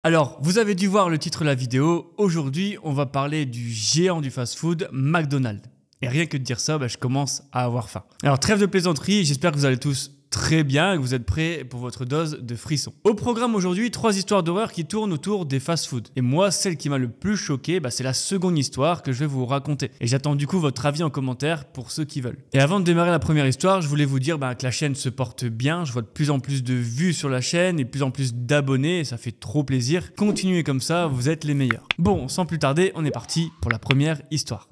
Alors, vous avez dû voir le titre de la vidéo. Aujourd'hui, on va parler du géant du fast-food, McDonald's. Et rien que de dire ça, je commence à avoir faim. Alors, trêve de plaisanterie, j'espère que vous allez tous très bien et que vous êtes prêts pour votre dose de frissons. Au programme aujourd'hui, 3 histoires d'horreur qui tournent autour des fast-food. Et moi, celle qui m'a le plus choqué, c'est la seconde histoire que je vais vous raconter. Et j'attends du coup votre avis en commentaire pour ceux qui veulent. Et avant de démarrer la première histoire, je voulais vous dire que la chaîne se porte bien. Je vois de plus en plus de vues sur la chaîne et de plus en plus d'abonnés. Et ça fait trop plaisir. Continuez comme ça, vous êtes les meilleurs. Bon, sans plus tarder, on est parti pour la première histoire.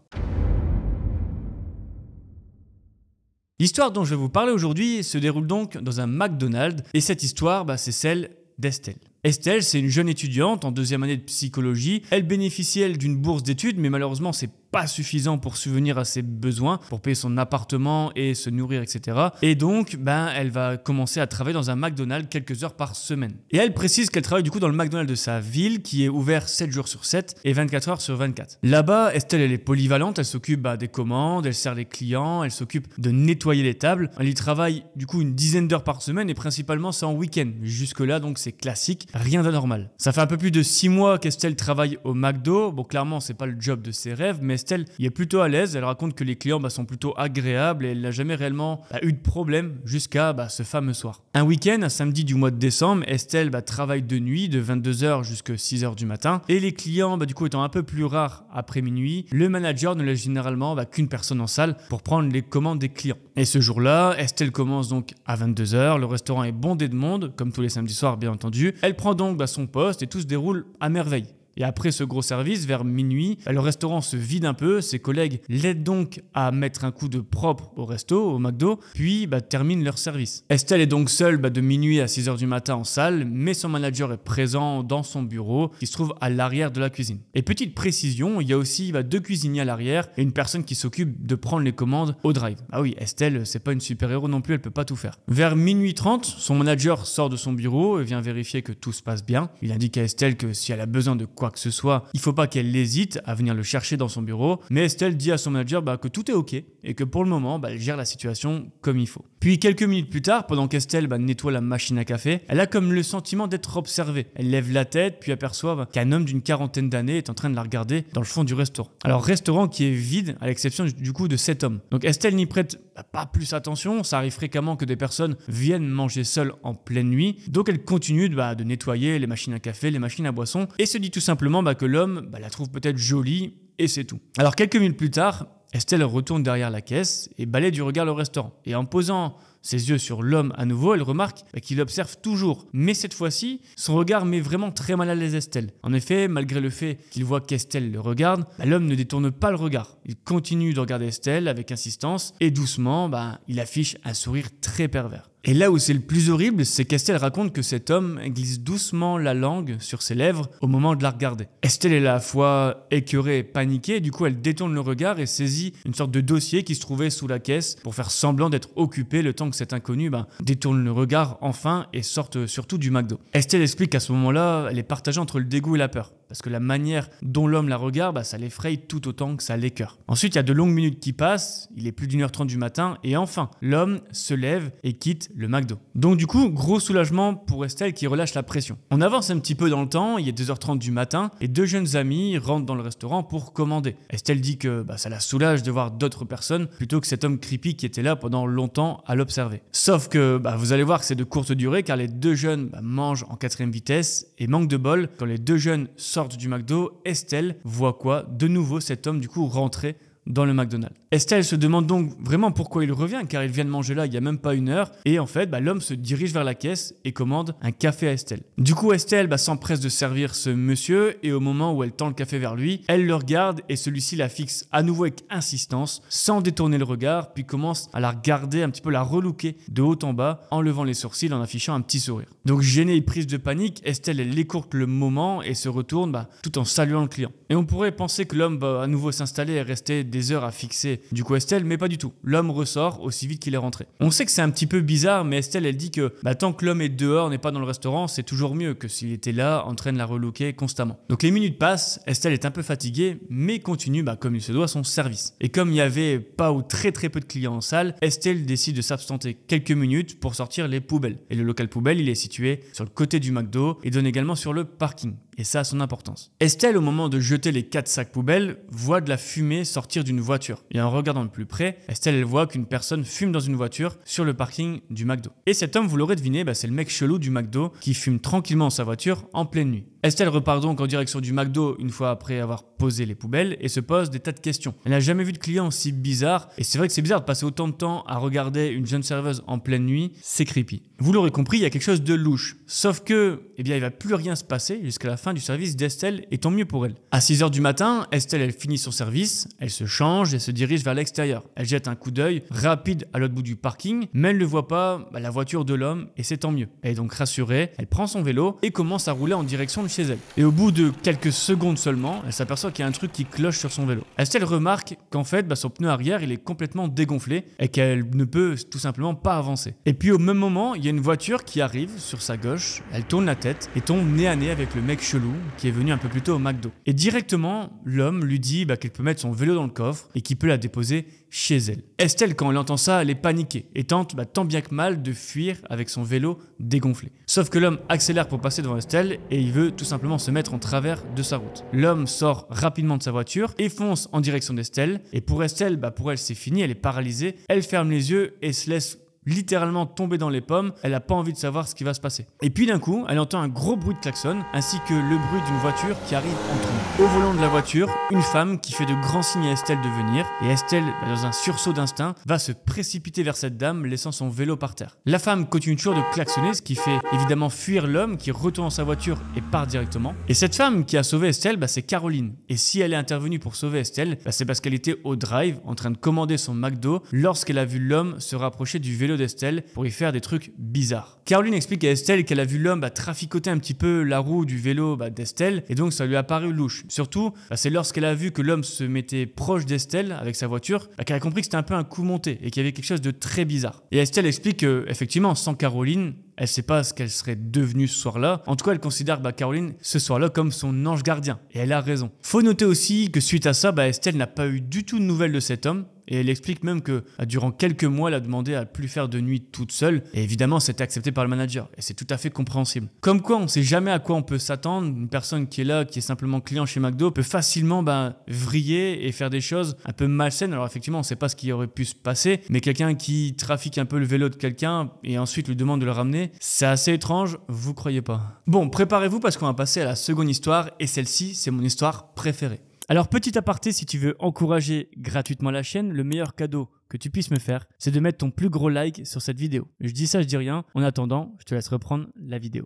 L'histoire dont je vais vous parler aujourd'hui se déroule donc dans un McDonald's et cette histoire, c'est celle d'Estelle. Estelle, c'est une jeune étudiante en 2e année de psychologie. Elle bénéficie, elle, d'une bourse d'études, mais malheureusement, c'est pas suffisant pour subvenir à ses besoins, pour payer son appartement et se nourrir, etc. Et donc, elle va commencer à travailler dans un McDonald's quelques heures par semaine. Et elle précise qu'elle travaille du coup dans le McDonald's de sa ville, qui est ouvert 7 jours sur 7 et 24 heures sur 24. Là-bas, Estelle, elle est polyvalente, elle s'occupe des commandes, elle sert les clients, elle s'occupe de nettoyer les tables. Elle y travaille du coup une dizaine d'heures par semaine et principalement c'est en week-end. Jusque-là, donc c'est classique, rien d'anormal. Ça fait un peu plus de 6 mois qu'Estelle travaille au McDo. Bon, clairement, c'est pas le job de ses rêves, mais Estelle y est plutôt à l'aise. Elle raconte que les clients sont plutôt agréables et elle n'a jamais réellement eu de problème jusqu'à ce fameux soir. Un week-end, un samedi du mois de décembre, Estelle travaille de nuit de 22h jusqu'à 6h du matin et les clients du coup étant un peu plus rares après minuit, le manager ne laisse généralement qu'une personne en salle pour prendre les commandes des clients. Et ce jour-là, Estelle commence donc à 22h, le restaurant est bondé de monde, comme tous les samedis soirs bien entendu. Elle prend donc son poste et tout se déroule à merveille. Et après ce gros service, vers minuit, le restaurant se vide un peu. Ses collègues l'aident donc à mettre un coup de propre au resto, au McDo, puis terminent leur service. Estelle est donc seule de minuit à 6h du matin en salle, mais son manager est présent dans son bureau qui se trouve à l'arrière de la cuisine. Et petite précision, il y a aussi 2 cuisiniers à l'arrière et une personne qui s'occupe de prendre les commandes au drive. Ah oui, Estelle, c'est pas une super-héros non plus, elle peut pas tout faire. Vers minuit 30, son manager sort de son bureau et vient vérifier que tout se passe bien. Il indique à Estelle que si elle a besoin de quoi que ce soit, il faut pas qu'elle hésite à venir le chercher dans son bureau, mais Estelle dit à son manager que tout est ok et que pour le moment, elle gère la situation comme il faut. Puis quelques minutes plus tard, pendant qu'Estelle nettoie la machine à café, elle a comme le sentiment d'être observée. Elle lève la tête puis aperçoit qu'un homme d'une 40aine d'années est en train de la regarder dans le fond du restaurant. Alors restaurant qui est vide à l'exception du coup de cet homme. Donc Estelle n'y prête pas plus attention, ça arrive fréquemment que des personnes viennent manger seules en pleine nuit, donc elle continue de nettoyer les machines à café, les machines à boisson et se dit tout simplement que l'homme la trouve peut-être jolie et c'est tout. Alors quelques minutes plus tard, Estelle retourne derrière la caisse et balaie du regard le restaurant. Et en posant ses yeux sur l'homme à nouveau, elle remarque qu'il observe toujours. Mais cette fois-ci, son regard met vraiment très mal à l'aise Estelle. En effet, malgré le fait qu'il voit qu'Estelle le regarde, l'homme ne détourne pas le regard. Il continue de regarder Estelle avec insistance et doucement, il affiche un sourire très pervers. Et là où c'est le plus horrible, c'est qu'Estelle raconte que cet homme glisse doucement la langue sur ses lèvres au moment de la regarder. Estelle est à la fois écœurée et paniquée, du coup elle détourne le regard et saisit une sorte de dossier qui se trouvait sous la caisse pour faire semblant d'être occupée le temps que cet inconnu détourne le regard enfin et sorte surtout du McDo. Estelle explique qu'à ce moment-là, elle est partagée entre le dégoût et la peur. Parce que la manière dont l'homme la regarde, ça l'effraie tout autant que ça l'écœure. Ensuite, il y a de longues minutes qui passent, il est plus d'1h30 du matin, et enfin, l'homme se lève et quitte le McDo. Donc du coup, gros soulagement pour Estelle qui relâche la pression. On avance un petit peu dans le temps, il est 2h30 du matin, et 2 jeunes amis rentrent dans le restaurant pour commander. Estelle dit que ça la soulage de voir d'autres personnes, plutôt que cet homme creepy qui était là pendant longtemps à l'observer. Sauf que vous allez voir que c'est de courte durée, car les 2 jeunes mangent en 4e vitesse, et manque de bol, quand les 2 jeunes sortent du McDo, Estelle voit quoi? De nouveau cet homme du coup rentrer dans le McDonald's. Estelle se demande donc vraiment pourquoi il revient, car il vient de manger là il n'y a même pas 1 heure, et en fait l'homme se dirige vers la caisse et commande un café à Estelle. Du coup Estelle s'empresse de servir ce monsieur, et au moment où elle tend le café vers lui, elle le regarde et celui-ci la fixe à nouveau avec insistance, sans détourner le regard, puis commence à la regarder, un petit peu la relooker de haut en bas, en levant les sourcils, en affichant un petit sourire. Donc gênée et prise de panique, Estelle elle écourte le moment et se retourne tout en saluant le client. Et on pourrait penser que l'homme va à nouveau s'installer et rester des heures à fixer du coup Estelle, mais pas du tout. L'homme ressort aussi vite qu'il est rentré. On sait que c'est un petit peu bizarre, mais Estelle, elle dit que tant que l'homme est dehors, n'est pas dans le restaurant, c'est toujours mieux que s'il était là en train de la relooker constamment. Donc les minutes passent, Estelle est un peu fatiguée, mais continue comme il se doit son service. Et comme il n'y avait pas ou très peu de clients en salle, Estelle décide de s'absenter quelques minutes pour sortir les poubelles. Et le local poubelle, il est situé sur le côté du McDo et donne également sur le parking. Et ça a son importance. Estelle, au moment de jeter les 4 sacs poubelles, voit de la fumée sortir d'une voiture. Et en regardant de plus près, Estelle, elle voit qu'une personne fume dans une voiture sur le parking du McDo. Et cet homme, vous l'aurez deviné, c'est le mec chelou du McDo qui fume tranquillement sa voiture en pleine nuit. Estelle repart donc en direction du McDo une fois après avoir posé les poubelles et se pose des tas de questions. Elle n'a jamais vu de client aussi bizarre et c'est vrai que c'est bizarre de passer autant de temps à regarder une jeune serveuse en pleine nuit, c'est creepy. Vous l'aurez compris, il y a quelque chose de louche. Sauf que, il va plus rien se passer jusqu'à la fin du service d'Estelle et tant mieux pour elle. À 6h du matin, Estelle, elle finit son service, elle se change et se dirige vers l'extérieur. Elle jette un coup d'œil rapide à l'autre bout du parking, mais elle ne voit pas la voiture de l'homme et c'est tant mieux. Elle est donc rassurée, elle prend son vélo et commence à rouler en direction de chez elle. Et au bout de quelques secondes seulement, elle s'aperçoit qu'il y a un truc qui cloche sur son vélo. Estelle remarque qu'en fait, son pneu arrière, il est complètement dégonflé et qu'elle ne peut tout simplement pas avancer. Et puis au même moment, il y a une voiture qui arrive sur sa gauche, elle tourne la tête et tombe nez à nez avec le mec chelou qui est venu un peu plus tôt au McDo. Et directement, l'homme lui dit qu'elle peut mettre son vélo dans le coffre et qu'il peut la déposer chez elle. Estelle, quand elle entend ça, elle est paniquée et tente tant bien que mal de fuir avec son vélo dégonflé. Sauf que l'homme accélère pour passer devant Estelle et il veut tout simplement se mettre en travers de sa route. L'homme sort rapidement de sa voiture et fonce en direction d'Estelle. Et pour Estelle, pour elle c'est fini, elle est paralysée, elle ferme les yeux et se laisse littéralement tomber dans les pommes, elle n'a pas envie de savoir ce qui va se passer. Et puis d'un coup, elle entend un gros bruit de klaxon, ainsi que le bruit d'une voiture qui arrive en trombe. Au volant de la voiture, une femme qui fait de grands signes à Estelle de venir, et Estelle, dans un sursaut d'instinct, va se précipiter vers cette dame, laissant son vélo par terre. La femme continue toujours de klaxonner, ce qui fait évidemment fuir l'homme qui retourne dans sa voiture et part directement. Et cette femme qui a sauvé Estelle, c'est Caroline. Et si elle est intervenue pour sauver Estelle, c'est parce qu'elle était au drive, en train de commander son McDo, lorsqu'elle a vu l'homme se rapprocher du vélo d'Estelle pour y faire des trucs bizarres. Caroline explique à Estelle qu'elle a vu l'homme traficoter un petit peu la roue du vélo d'Estelle et donc ça lui a paru louche. Surtout, c'est lorsqu'elle a vu que l'homme se mettait proche d'Estelle avec sa voiture qu'elle a compris que c'était un peu un coup monté et qu'il y avait quelque chose de très bizarre. Et Estelle explique que effectivement, sans Caroline, elle ne sait pas ce qu'elle serait devenue ce soir-là. En tout cas, elle considère Caroline ce soir-là comme son ange gardien. Et elle a raison. Faut noter aussi que suite à ça, Estelle n'a pas eu du tout de nouvelles de cet homme. Et elle explique même que durant quelques mois, elle a demandé à ne plus faire de nuit toute seule. Et évidemment, c'était accepté par le manager. Et c'est tout à fait compréhensible. Comme quoi, on ne sait jamais à quoi on peut s'attendre. Une personne qui est là, qui est simplement client chez McDo, peut facilement vriller et faire des choses un peu malsaines. Alors effectivement, on ne sait pas ce qui aurait pu se passer. Mais quelqu'un qui trafique un peu le vélo de quelqu'un et ensuite lui demande de le ramener, c'est assez étrange, vous croyez pas? Bon, préparez-vous parce qu'on va passer à la seconde histoire. Et celle-ci, c'est mon histoire préférée. Alors, petit aparté, si tu veux encourager gratuitement la chaîne, le meilleur cadeau que tu puisses me faire, c'est de mettre ton plus gros like sur cette vidéo. Je dis ça, je dis rien. En attendant, je te laisse reprendre la vidéo.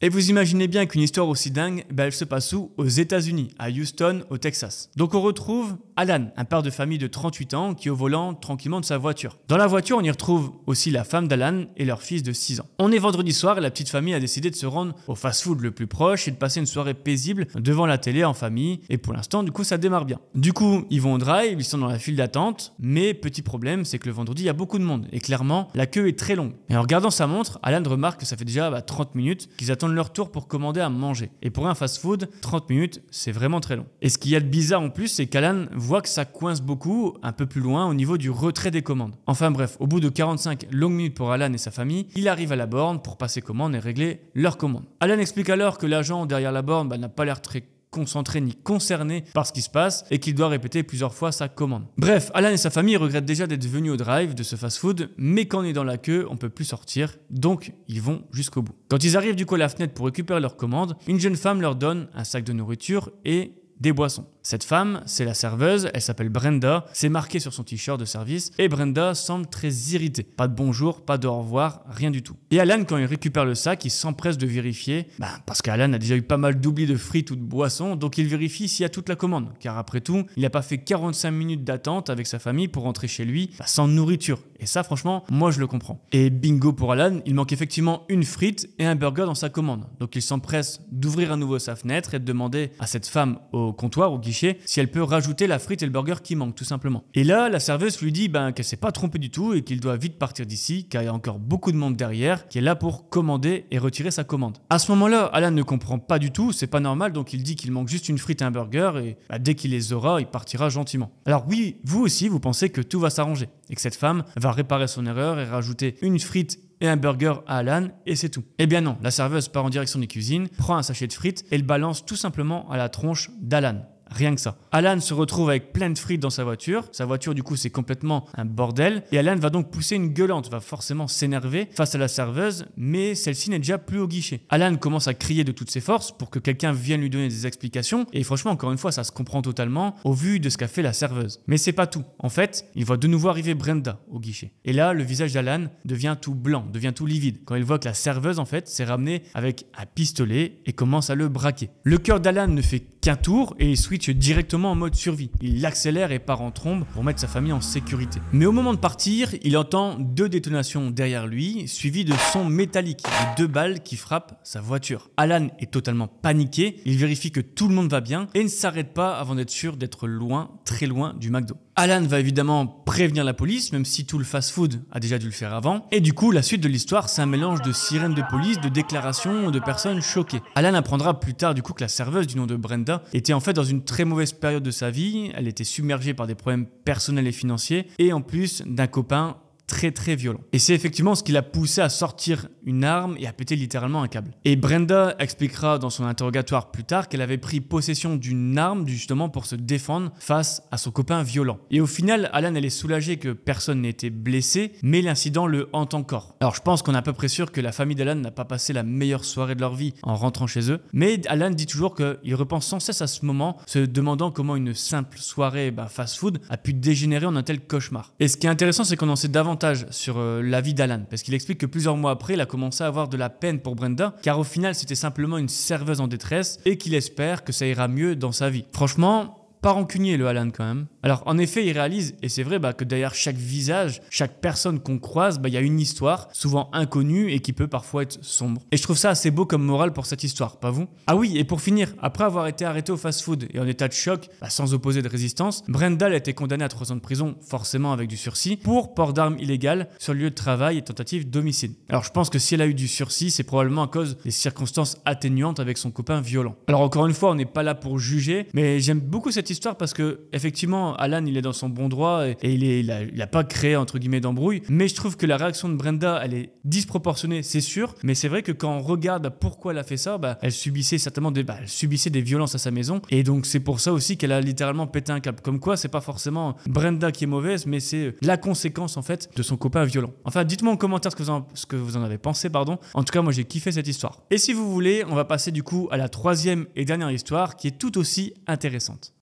Et vous imaginez bien qu'une histoire aussi dingue, elle se passe où? Aux États-Unis, à Houston, au Texas. Donc on retrouve Alan, un père de famille de 38 ans qui est au volant tranquillement de sa voiture. Dans la voiture, on y retrouve aussi la femme d'Alan et leur fils de 6 ans. On est vendredi soir et la petite famille a décidé de se rendre au fast-food le plus proche et de passer une soirée paisible devant la télé en famille. Et pour l'instant, du coup, ça démarre bien. Du coup, ils vont au drive, ils sont dans la file d'attente. Mais petit problème, c'est que le vendredi, il y a beaucoup de monde. Et clairement, la queue est très longue. Et en regardant sa montre, Alan remarque que ça fait déjà 30 minutes qu'ils attendent leur tour pour commander à manger. Et pour un fast-food, 30 minutes, c'est vraiment très long. Et ce qu'il y a de bizarre en plus, c'est qu'Alan voit que ça coince beaucoup un peu plus loin au niveau du retrait des commandes. Enfin bref, au bout de 45 longues minutes pour Alan et sa famille, il arrive à la borne pour passer commande et régler leur commande. Alan explique alors que l'agent derrière la borne n'a pas l'air très concentré ni concerné par ce qui se passe et qu'il doit répéter plusieurs fois sa commande. Bref, Alan et sa famille regrettent déjà d'être venus au drive de ce fast-food, mais quand on est dans la queue, on peut plus sortir, donc ils vont jusqu'au bout. Quand ils arrivent du coup à la fenêtre pour récupérer leur commande, une jeune femme leur donne un sac de nourriture et des boissons. Cette femme, c'est la serveuse, elle s'appelle Brenda, c'est marqué sur son t-shirt de service et Brenda semble très irritée. Pas de bonjour, pas de au revoir, rien du tout. Et Alan, quand il récupère le sac, il s'empresse de vérifier, parce qu'Alan a déjà eu pas mal d'oublis de frites ou de boissons, donc il vérifie s'il y a toute la commande. Car après tout, il n'a pas fait 45 minutes d'attente avec sa famille pour rentrer chez lui sans nourriture. Et ça, franchement, moi, je le comprends. Et bingo pour Alan, il manque effectivement une frite et un burger dans sa commande. Donc, il s'empresse d'ouvrir à nouveau sa fenêtre et de demander à cette femme au comptoir, au guichet, si elle peut rajouter la frite et le burger qui manquent, tout simplement. Et là, la serveuse lui dit qu'elle s'est pas trompée du tout et qu'il doit vite partir d'ici, car il y a encore beaucoup de monde derrière qui est là pour commander et retirer sa commande. À ce moment-là, Alan ne comprend pas du tout, c'est pas normal, donc il dit qu'il manque juste une frite et un burger et dès qu'il les aura, il partira gentiment. Alors oui, vous aussi, vous pensez que tout va s'arranger et que cette femme va réparer son erreur et rajouter une frite et un burger à Alan et c'est tout. Eh bien non, la serveuse part en direction des cuisines, prend un sachet de frites et le balance tout simplement à la tronche d'Alan. Rien que ça. Alan se retrouve avec plein de frites dans sa voiture. Sa voiture, du coup, c'est complètement un bordel. Et Alan va donc pousser une gueulante, va forcément s'énerver face à la serveuse, mais celle-ci n'est déjà plus au guichet. Alan commence à crier de toutes ses forces pour que quelqu'un vienne lui donner des explications. Et franchement, encore une fois, ça se comprend totalement au vu de ce qu'a fait la serveuse. Mais c'est pas tout. En fait, il voit de nouveau arriver Brenda au guichet. Et là, le visage d'Alan devient tout blanc, devient tout livide, quand il voit que la serveuse, en fait, s'est ramenée avec un pistolet et commence à le braquer. Le cœur d'Alan ne fait qu'un tour et il switch directement en mode survie. Il accélère et part en trombe pour mettre sa famille en sécurité. Mais au moment de partir, il entend 2 détonations derrière lui, suivies de sons métalliques et 2 balles qui frappent sa voiture. Alan est totalement paniqué, il vérifie que tout le monde va bien et ne s'arrête pas avant d'être sûr d'être loin, très loin du McDo. Alan va évidemment prévenir la police, même si tout le fast-food a déjà dû le faire avant. Et du coup, la suite de l'histoire, c'est un mélange de sirènes de police, de déclarations, de personnes choquées. Alan apprendra plus tard du coup que la serveuse du nom de Brenda était en fait dans une très mauvaise période de sa vie. Elle était submergée par des problèmes personnels et financiers et en plus d'un copain très violent. Et c'est effectivement ce qui l'a poussé à sortir une arme et à péter littéralement un câble. Et Brenda expliquera dans son interrogatoire plus tard qu'elle avait pris possession d'une arme justement pour se défendre face à son copain violent. Et au final, Alan, elle est soulagée que personne n'ait été blessé, mais l'incident le hante encore. Alors je pense qu'on est à peu près sûr que la famille d'Alan n'a pas passé la meilleure soirée de leur vie en rentrant chez eux, mais Alan dit toujours qu'il repense sans cesse à ce moment, se demandant comment une simple soirée fast-food a pu dégénérer en un tel cauchemar. Et ce qui est intéressant, c'est qu'on en sait davantage sur la vie d'Alan, parce qu'il explique que plusieurs mois après, il a commencé à avoir de la peine pour Brenda, car au final, c'était simplement une serveuse en détresse et qu'il espère que ça ira mieux dans sa vie. Franchement, pas rancunier le Alan quand même. Alors en effet, il réalise, et c'est vrai que derrière chaque visage, chaque personne qu'on croise, il y a une histoire, souvent inconnue et qui peut parfois être sombre. Et je trouve ça assez beau comme morale pour cette histoire, pas vous? Ah oui, et pour finir, après avoir été arrêté au fast-food et en état de choc, sans opposer de résistance, Brenda a été condamnée à 3 ans de prison, forcément avec du sursis, pour port d'armes illégales sur le lieu de travail et tentative d'homicide. Alors je pense que si elle a eu du sursis, c'est probablement à cause des circonstances atténuantes avec son copain violent. Alors encore une fois, on n'est pas là pour juger, mais j'aime beaucoup cette histoire parce que effectivement Alan il est dans son bon droit et il a pas créé entre guillemets d'embrouille, mais je trouve que la réaction de Brenda elle est disproportionnée, c'est sûr, mais c'est vrai que quand on regarde pourquoi elle a fait ça, elle subissait certainement des violences à sa maison et donc c'est pour ça aussi qu'elle a littéralement pété un câble. Comme quoi c'est pas forcément Brenda qui est mauvaise, mais c'est la conséquence en fait de son copain violent. Enfin dites-moi en commentaire ce que vous en avez pensé, pardon. En tout cas moi j'ai kiffé cette histoire. Et si vous voulez, on va passer du coup à la 3e et dernière histoire qui est tout aussi intéressante.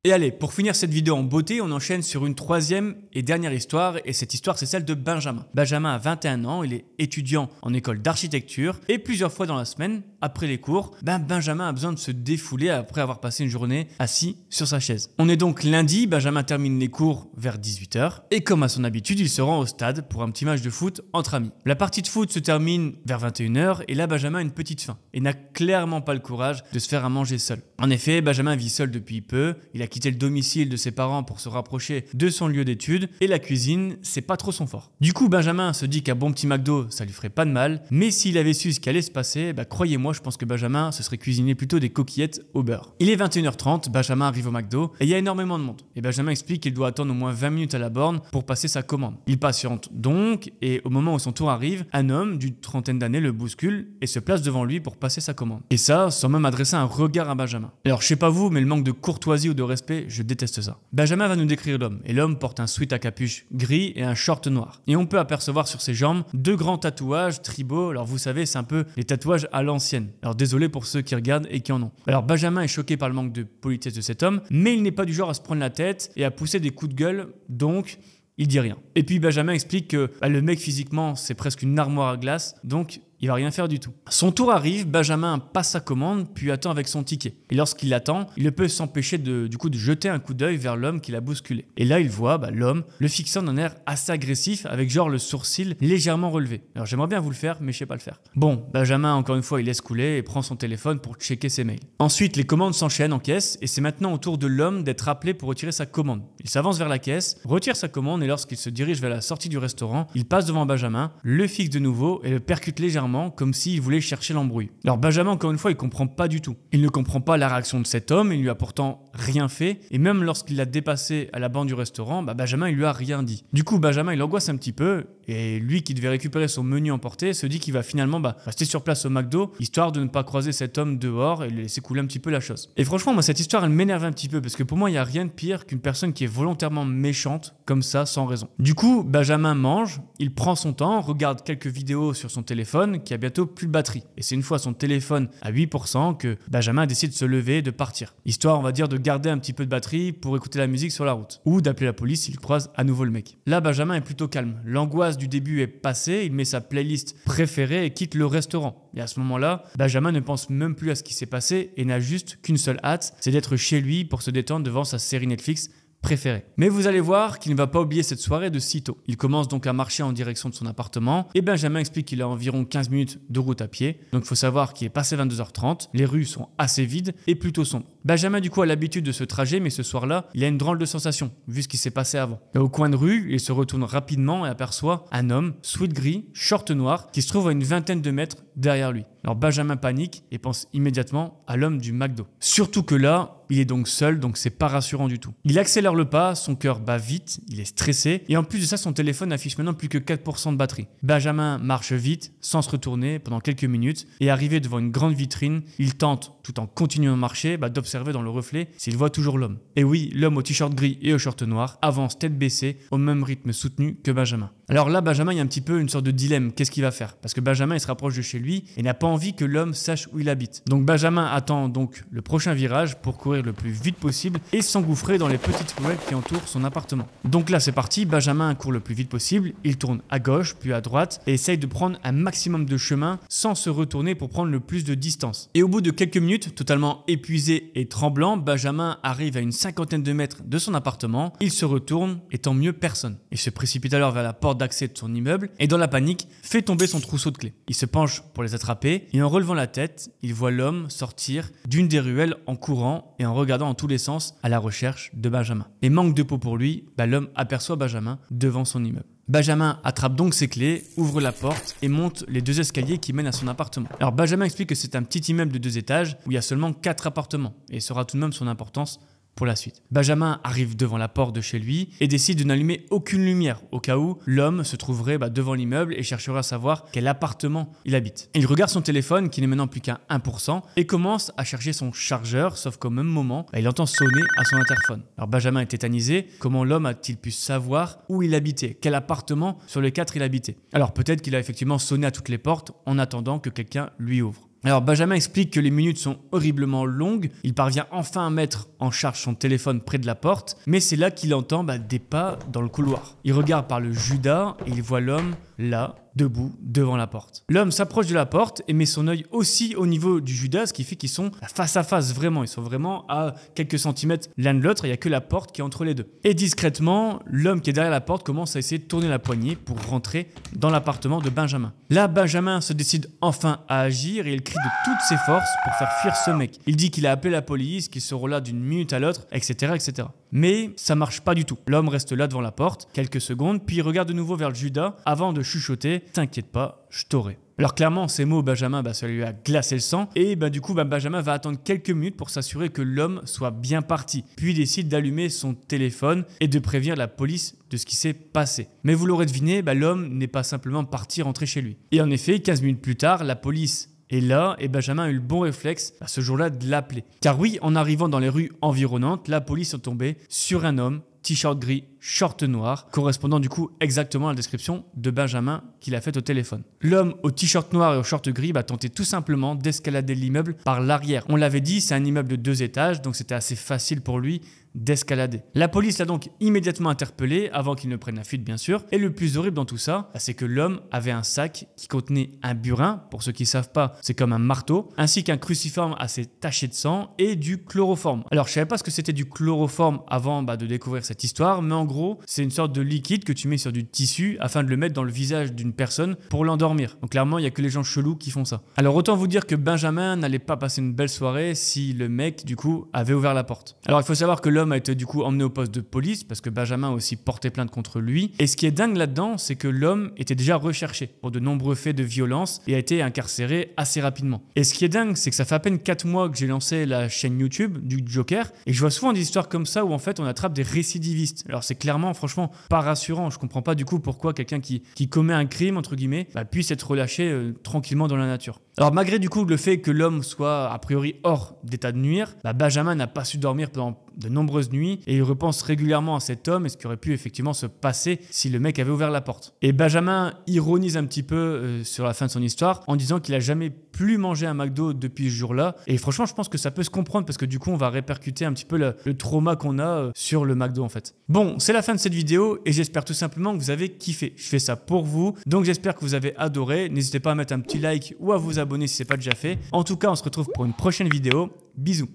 Et allez, pour finir cette vidéo en beauté, on enchaîne sur une 3e et dernière histoire, et cette histoire c'est celle de Benjamin. Benjamin a 21 ans, il est étudiant en école d'architecture, et plusieurs fois dans la semaine, après les cours, Benjamin a besoin de se défouler après avoir passé une journée assis sur sa chaise. On est donc lundi, Benjamin termine les cours vers 18 h, et comme à son habitude, il se rend au stade pour un petit match de foot entre amis. La partie de foot se termine vers 21 h, et là Benjamin a une petite faim, et n'a clairement pas le courage de se faire à manger seul. En effet, Benjamin vit seul depuis peu, il a quitté le domicile de ses parents pour se rapprocher de son lieu d'études et la cuisine, c'est pas trop son fort. Du coup, Benjamin se dit qu'un bon petit McDo, ça lui ferait pas de mal, mais s'il avait su ce qui allait se passer, croyez-moi, je pense que Benjamin se serait cuisiné plutôt des coquillettes au beurre. Il est 21 h 30, Benjamin arrive au McDo et il y a énormément de monde. Et Benjamin explique qu'il doit attendre au moins 20 minutes à la borne pour passer sa commande. Il patiente donc et au moment où son tour arrive, un homme d'une trentaine d'années le bouscule et se place devant lui pour passer sa commande. Et ça, sans même adresser un regard à Benjamin. Alors je sais pas vous, mais le manque de courtoisie ou de respect, je déteste ça. Benjamin va nous décrire l'homme, et l'homme porte un sweat à capuche gris et un short noir. Et on peut apercevoir sur ses jambes 2 grands tatouages tribaux, alors vous savez, c'est un peu les tatouages à l'ancienne. Alors désolé pour ceux qui regardent et qui en ont. Alors Benjamin est choqué par le manque de politesse de cet homme, mais il n'est pas du genre à se prendre la tête et à pousser des coups de gueule, donc il dit rien. Et puis Benjamin explique que le mec physiquement c'est presque une armoire à glace, donc il va rien faire du tout. Son tour arrive, Benjamin passe sa commande puis attend avec son ticket. Et lorsqu'il attend, il ne peut s'empêcher de jeter un coup d'œil vers l'homme qui l'a bousculé. Et là il voit l'homme le fixant d'un air assez agressif avec genre le sourcil légèrement relevé. Alors j'aimerais bien vous le faire mais je sais pas le faire. Bon, Benjamin encore une fois il laisse couler et prend son téléphone pour checker ses mails. Ensuite les commandes s'enchaînent en caisse et c'est maintenant au tour de l'homme d'être appelé pour retirer sa commande. Il s'avance vers la caisse, retire sa commande et lorsqu'il se dirige vers la sortie du restaurant, il passe devant Benjamin, le fixe de nouveau et le percute légèrement comme s'il voulait chercher l'embrouille. Alors Benjamin encore une fois il comprend pas du tout. Il ne comprend pas la réaction de cet homme, il lui a pourtant rien fait et même lorsqu'il l'a dépassé à la borne du restaurant, Benjamin il lui a rien dit. Du coup Benjamin il angoisse un petit peu et lui qui devait récupérer son menu emporté se dit qu'il va finalement rester sur place au McDo histoire de ne pas croiser cet homme dehors et le laisser couler un petit peu la chose. Et franchement moi cette histoire elle m'énerve un petit peu parce que pour moi il n'y a rien de pire qu'une personne qui est volontairement méchante comme ça sans raison. Du coup Benjamin mange, il prend son temps, regarde quelques vidéos sur son téléphone qui a bientôt plus de batterie. Et c'est une fois son téléphone à 8% que Benjamin décide de se lever et de partir. Histoire on va dire de garder un petit peu de batterie pour écouter la musique sur la route. Ou d'appeler la police s'il croise à nouveau le mec. Là Benjamin est plutôt calme. L'angoisse du début est passée, il met sa playlist préférée et quitte le restaurant. Et à ce moment-là, Benjamin ne pense même plus à ce qui s'est passé et n'a juste qu'une seule hâte, c'est d'être chez lui pour se détendre devant sa série Netflix préféré. Mais vous allez voir qu'il ne va pas oublier cette soirée de sitôt. Il commence donc à marcher en direction de son appartement et Benjamin explique qu'il a environ 15 minutes de route à pied. Donc il faut savoir qu'il est passé 22h30, les rues sont assez vides et plutôt sombres. Benjamin du coup a l'habitude de ce trajet mais ce soir-là, il a une drôle de sensation vu ce qui s'est passé avant. Et au coin de rue, il se retourne rapidement et aperçoit un homme, sweat gris, short noir, qui se trouve à une vingtaine de mètres derrière lui. Alors Benjamin panique et pense immédiatement à l'homme du McDo. Surtout que là, il est donc seul, donc c'est pas rassurant du tout. Il accélère le pas, son cœur bat vite, il est stressé et en plus de ça, son téléphone affiche maintenant plus que 4% de batterie. Benjamin marche vite, sans se retourner pendant quelques minutes et arrivé devant une grande vitrine, il tente, tout en continuant de marcher, d'observer dans le reflet s'il voit toujours l'homme. Et oui, l'homme au t-shirt gris et au short noir avance tête baissée au même rythme soutenu que Benjamin. Alors là, Benjamin, il y a un petit peu une sorte de dilemme, qu'est-ce qu'il va faire? Parce que Benjamin, il se rapproche de chez lui et n'a pas envie que l'homme sache où il habite. Donc Benjamin attend donc le prochain virage pour courir le plus vite possible et s'engouffrer dans les petites ruelles qui entourent son appartement. Donc là c'est parti, Benjamin court le plus vite possible, il tourne à gauche puis à droite et essaye de prendre un maximum de chemin sans se retourner pour prendre le plus de distance. Et au bout de quelques minutes, totalement épuisé et tremblant, Benjamin arrive à une cinquantaine de mètres de son appartement, il se retourne et tant mieux personne. Il se précipite alors vers la porte d'accès de son immeuble et dans la panique fait tomber son trousseau de clés. Il se penche pour les attraper et en relevant la tête, il voit l'homme sortir d'une des ruelles en courant et en regardant en tous les sens à la recherche de Benjamin. Et manque de peau pour lui, l'homme aperçoit Benjamin devant son immeuble. Benjamin attrape donc ses clés, ouvre la porte et monte les 2 escaliers qui mènent à son appartement. Alors Benjamin explique que c'est un petit immeuble de 2 étages où il y a seulement 4 appartements et ça aura tout de même son importance pour la suite. Benjamin arrive devant la porte de chez lui et décide de n'allumer aucune lumière au cas où l'homme se trouverait devant l'immeuble et chercherait à savoir quel appartement il habite. Il regarde son téléphone qui n'est maintenant plus qu'à 1% et commence à chercher son chargeur, sauf qu'au même moment, il entend sonner à son interphone. Alors Benjamin est tétanisé, comment l'homme a-t-il pu savoir où il habitait, quel appartement sur les 4 il habitait? Alors peut-être qu'il a effectivement sonné à toutes les portes en attendant que quelqu'un lui ouvre. Alors Benjamin explique que les minutes sont horriblement longues, il parvient enfin à mettre en charge son téléphone près de la porte, mais c'est là qu'il entend des pas dans le couloir. Il regarde par le Judas et il voit l'homme là, debout, devant la porte. L'homme s'approche de la porte et met son œil aussi au niveau du Judas, ce qui fait qu'ils sont face à face vraiment, ils sont vraiment à quelques centimètres l'un de l'autre, il n'y a que la porte qui est entre les deux. Et discrètement, l'homme qui est derrière la porte commence à essayer de tourner la poignée pour rentrer dans l'appartement de Benjamin. Là, Benjamin se décide enfin à agir et il crie de toutes ses forces pour faire fuir ce mec. Il dit qu'il a appelé la police, qu'ils seront là d'une minute à l'autre, etc., etc. Mais ça marche pas du tout. L'homme reste là devant la porte, quelques secondes, puis il regarde de nouveau vers le Judas avant de chuchoter « T'inquiète pas, je t'aurai ». Alors clairement, ces mots, Benjamin, ça lui a glacé le sang. Et du coup, Benjamin va attendre quelques minutes pour s'assurer que l'homme soit bien parti. Puis il décide d'allumer son téléphone et de prévenir la police de ce qui s'est passé. Mais vous l'aurez deviné, l'homme n'est pas simplement parti rentrer chez lui. Et en effet, 15 minutes plus tard, la police est là et Benjamin a eu le bon réflexe ce jour-là de l'appeler. Car oui, en arrivant dans les rues environnantes, la police est tombée sur un homme, t-shirt gris, short noir, correspondant du coup exactement à la description de Benjamin qu'il a faite au téléphone. L'homme au t-shirt noir et au short gris tentait tout simplement d'escalader l'immeuble par l'arrière. On l'avait dit, c'est un immeuble de 2 étages, donc c'était assez facile pour lui d'escalader. La police l'a donc immédiatement interpellé avant qu'il ne prenne la fuite bien sûr. Et le plus horrible dans tout ça, c'est que l'homme avait un sac qui contenait un burin, pour ceux qui ne savent pas, c'est comme un marteau, ainsi qu'un cruciforme assez taché de sang et du chloroforme. Alors je savais pas ce que c'était du chloroforme avant de découvrir cette histoire, mais en gros c'est une sorte de liquide que tu mets sur du tissu afin de le mettre dans le visage d'une personne pour l'endormir. Donc clairement il y a que les gens chelous qui font ça. Alors autant vous dire que Benjamin n'allait pas passer une belle soirée si le mec du coup avait ouvert la porte. Alors il faut savoir que l'homme a été du coup emmené au poste de police parce que Benjamin a aussi porté plainte contre lui. Et ce qui est dingue là-dedans, c'est que l'homme était déjà recherché pour de nombreux faits de violence et a été incarcéré assez rapidement. Et ce qui est dingue, c'est que ça fait à peine 4 mois que j'ai lancé la chaîne YouTube du Joker et je vois souvent des histoires comme ça où en fait on attrape des récidivistes. Alors c'est clairement franchement pas rassurant. Je comprends pas du coup pourquoi quelqu'un qui commet un crime entre guillemets puisse être relâché tranquillement dans la nature. Alors malgré du coup le fait que l'homme soit a priori hors d'état de nuire, Benjamin n'a pas su dormir pendant de nombreuses nuits et il repense régulièrement à cet homme et ce qui aurait pu effectivement se passer si le mec avait ouvert la porte. Et Benjamin ironise un petit peu sur la fin de son histoire en disant qu'il a jamais plus mangé un McDo depuis ce jour-là. Et franchement, je pense que ça peut se comprendre parce que du coup, on va répercuter un petit peu le trauma qu'on a sur le McDo en fait. Bon, c'est la fin de cette vidéo et j'espère tout simplement que vous avez kiffé. Je fais ça pour vous, donc j'espère que vous avez adoré. N'hésitez pas à mettre un petit like ou à vous abonner si ce n'est pas déjà fait. En tout cas, on se retrouve pour une prochaine vidéo. Bisous.